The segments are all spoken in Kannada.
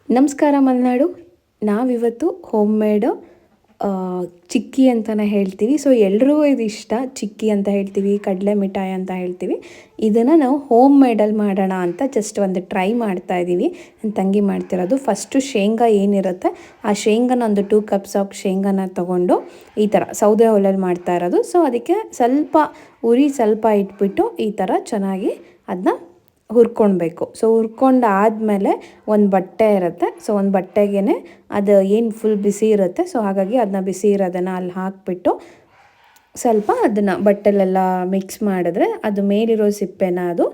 ನಮಸ್ಕಾರ ಮಲೆನಾಡು. ನಾವಿವತ್ತು ಹೋಮ್ ಮೇಡ್ ಚಿಕ್ಕಿ ಅಂತಲೇ ಹೇಳ್ತೀವಿ. ಸೊ ಎಲ್ರಿಗೂ ಇದು ಇಷ್ಟ. ಚಿಕ್ಕಿ ಅಂತ ಹೇಳ್ತೀವಿ, ಕಡಲೆ ಮಿಠಾಯಿ ಅಂತ ಹೇಳ್ತೀವಿ. ಇದನ್ನು ನಾವು ಹೋಮ್ ಮೇಡಲ್ಲಿ ಮಾಡೋಣ ಅಂತ ಜಸ್ಟ್ ಒಂದು ಟ್ರೈ ಮಾಡ್ತಾ ಇದ್ದೀವಿ. ನನ್ನ ತಂಗಿ ಮಾಡ್ತಿರೋದು. ಫಸ್ಟು ಶೇಂಗಾ ಏನಿರುತ್ತೆ ಆ ಶೇಂಗಾನ ಒಂದು 2 ಕಪ್ಸ್ ಆಫ್ ಶೇಂಗಾನ ತೊಗೊಂಡು ಈ ಥರ ಸೌದೆ ಒಲೆಯಲ್ಲಿ ಮಾಡ್ತಾ ಇರೋದು. ಸೊ ಅದಕ್ಕೆ ಸ್ವಲ್ಪ ಉರಿ ಸ್ವಲ್ಪ ಇಟ್ಬಿಟ್ಟು ಈ ಥರ ಚೆನ್ನಾಗಿ ಅದನ್ನ ಹುರ್ಕೊಳ್ಬೇಕು. ಸೊ ಹುರ್ಕೊಂಡಾದಮೇಲೆ ಒಂದು ಬಟ್ಟೆ ಇರುತ್ತೆ. ಸೊ ಒಂದು ಬಟ್ಟೆಗೆ ಅದು ಏನು ಫುಲ್ ಬಿಸಿ ಇರುತ್ತೆ. ಸೊ ಹಾಗಾಗಿ ಅದನ್ನ ಬಿಸಿ ಇರೋದನ್ನು ಅಲ್ಲಿ ಹಾಕಿಬಿಟ್ಟು ಸ್ವಲ್ಪ ಅದನ್ನು ಬಟ್ಟೆಲೆಲ್ಲ ಮಿಕ್ಸ್ ಮಾಡಿದ್ರೆ ಅದು ಮೇಲಿರೋ ಸಿಪ್ಪೆನ ಅದು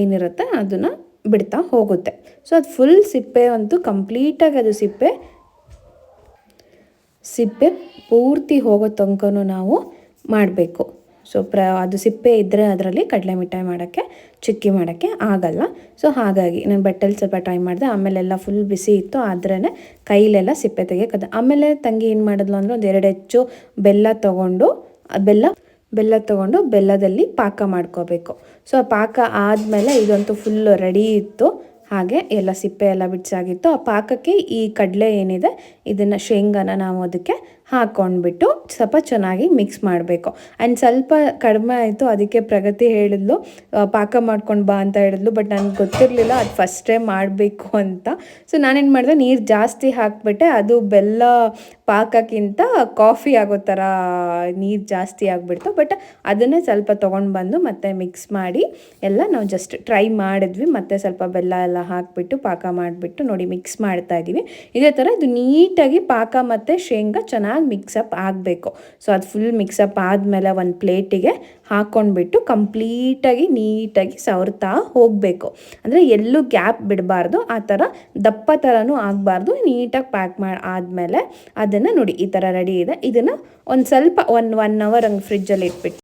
ಏನಿರುತ್ತೆ ಅದನ್ನು ಬಿಡ್ತಾ ಹೋಗುತ್ತೆ. ಸೊ ಅದು ಫುಲ್ ಸಿಪ್ಪೆ ಅಂತೂ ಕಂಪ್ಲೀಟಾಗಿ ಅದು ಸಿಪ್ಪೆ ಪೂರ್ತಿ ಹೋಗೋ ತನಕನೂ ನಾವು ಮಾಡಬೇಕು. ಸೊ ಅದು ಸಿಪ್ಪೆ ಇದ್ದರೆ ಅದರಲ್ಲಿ ಕಡಲೆ ಮಿಠಾಯಿ ಮಾಡೋಕ್ಕೆ, ಚಿಕ್ಕಿ ಮಾಡೋಕ್ಕೆ ಆಗಲ್ಲ. ಸೊ ಹಾಗಾಗಿ ನಾನು ಬಟ್ಟೆಲಿ ಸ್ವಲ್ಪ ಟ್ರೈ ಮಾಡಿದೆ. ಆಮೇಲೆಲ್ಲ ಫುಲ್ ಬಿಸಿ ಇತ್ತು, ಆದ್ರೇ ಕೈಲೆಲ್ಲ ಸಿಪ್ಪೆ ತೆಗಿಯೋಕ್ಕದ. ಆಮೇಲೆ ತಂಗಿ ಏನು ಮಾಡಿದ್ಲು ಅಂದರೆ ಒಂದು 2 ಹೆಚ್ಚು ಬೆಲ್ಲ ತೊಗೊಂಡು ಬೆಲ್ಲದಲ್ಲಿ ಪಾಕ ಮಾಡ್ಕೋಬೇಕು. ಸೊ ಆ ಪಾಕ ಆದಮೇಲೆ ಇದಂತೂ ಫುಲ್ ರೆಡಿ ಇತ್ತು. ಹಾಗೆ ಎಲ್ಲ ಸಿಪ್ಪೆ ಎಲ್ಲ ಬಿಡಿಸಾಗಿತ್ತು. ಆ ಪಾಕಕ್ಕೆ ಈ ಕಡಲೆ ಏನಿದೆ ಇದನ್ನು ಶೇಂಗಾನ ನಾವು ಅದಕ್ಕೆ ಹಾಕ್ಕೊಂಡ್ಬಿಟ್ಟು ಸ್ವಲ್ಪ ಚೆನ್ನಾಗಿ ಮಿಕ್ಸ್ ಮಾಡಬೇಕು. ಆ್ಯಂಡ್ ಸ್ವಲ್ಪ ಕಡಿಮೆ ಆಯಿತು, ಅದಕ್ಕೆ ಪ್ರಗತಿ ಹೇಳಿದ್ಲು ಪಾಕ ಮಾಡ್ಕೊಂಡು ಬಾ ಅಂತ ಹೇಳಿದ್ಲು. ಬಟ್ ನನಗೆ ಗೊತ್ತಿರಲಿಲ್ಲ ಅದು ಫಸ್ಟ್ ಟೈಮ್ ಮಾಡಬೇಕು ಅಂತ. ಸೊ ನಾನೇನು ಮಾಡಿದೆ, ನೀರು ಜಾಸ್ತಿ ಹಾಕಿಬಿಟ್ಟೆ. ಅದು ಬೆಲ್ಲ ಪಾಕಕ್ಕಿಂತ ಕಾಫಿ ಆಗೋ ಥರ ನೀರು ಜಾಸ್ತಿ ಆಗಿಬಿಡ್ತು. ಬಟ್ ಅದನ್ನೇ ಸ್ವಲ್ಪ ತೊಗೊಂಡು ಬಂದು ಮತ್ತೆ ಮಿಕ್ಸ್ ಮಾಡಿ ಎಲ್ಲ ನಾವು ಜಸ್ಟ್ ಟ್ರೈ ಮಾಡಿದ್ವಿ. ಮತ್ತು ಸ್ವಲ್ಪ ಬೆಲ್ಲ ಎಲ್ಲ ಹಾಕಿಬಿಟ್ಟು ಪಾಕ ಮಾಡಿಬಿಟ್ಟು ನೋಡಿ ಮಿಕ್ಸ್ ಮಾಡ್ತಾ ಇದ್ದೀವಿ. ಇದೇ ಥರ ಇದು ನೀಟಾಗಿ ಪಾಕ ಮತ್ತು ಶೇಂಗಾ ಚೆನ್ನಾಗಿ ಮಿಕ್ಸಪ್ ಆಗಬೇಕು. ಸೊ ಅದು ಫುಲ್ ಮಿಕ್ಸಪ್ ಆದಮೇಲೆ ಒಂದು ಪ್ಲೇಟಿಗೆ ಹಾಕ್ಕೊಂಡ್ಬಿಟ್ಟು ಕಂಪ್ಲೀಟಾಗಿ ನೀಟಾಗಿ ಸವರ್ತಾ ಹೋಗಬೇಕು. ಅಂದರೆ ಎಲ್ಲೂ ಗ್ಯಾಪ್ ಬಿಡಬಾರ್ದು, ಆ ಥರ ದಪ್ಪ ಥರನೂ ಆಗಬಾರ್ದು. ನೀಟಾಗಿ ಪ್ಯಾಕ್ ಮಾಡಿ ಆದಮೇಲೆ ಅದನ್ನು ನೋಡಿ ಈ ಥರ ರೆಡಿ ಇದೆ. ಇದನ್ನು ಒಂದು ಸ್ವಲ್ಪ 1 ಅವರ್ ಹಂಗೆ ಫ್ರಿಜ್ಜಲ್ಲಿ ಇಟ್ಬಿಟ್ಟು